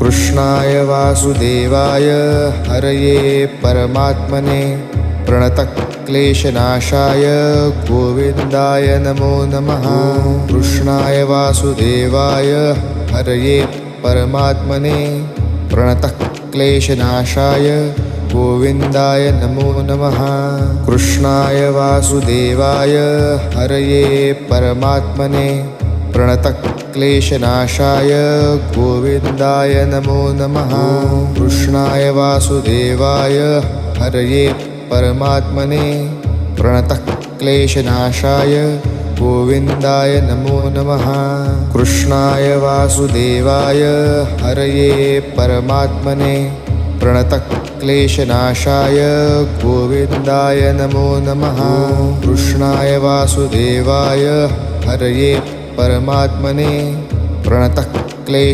कृष्णाय वासुदेवाय हरये परमात्मने प्रणतक्लेशनाशाय गोविन्दाय नमो नमः। कृष्णाय वासुदेवाय हरये परमात्मने प्रणतक्लेशनाशाय गोविन्दाय नमो नमः। कृष्णाय वासुदेवाय हरये परमात्मने प्रणतक्लेशनाशाय गोविन्दाय नमो नमः। कृष्णाय वासुदेवाय हरये परमात्मने प्रणतक्लेशनाशाय गोविन्दाय नमो नमः। कृष्णाय वासुदेवाय हरये परमात्मने प्रणतक्लेशनाशाय गोविन्दाय नमो नमः। कृष्णाय वासुदेवाय हरये परमात्मने प्रणतक्लेशनाशाय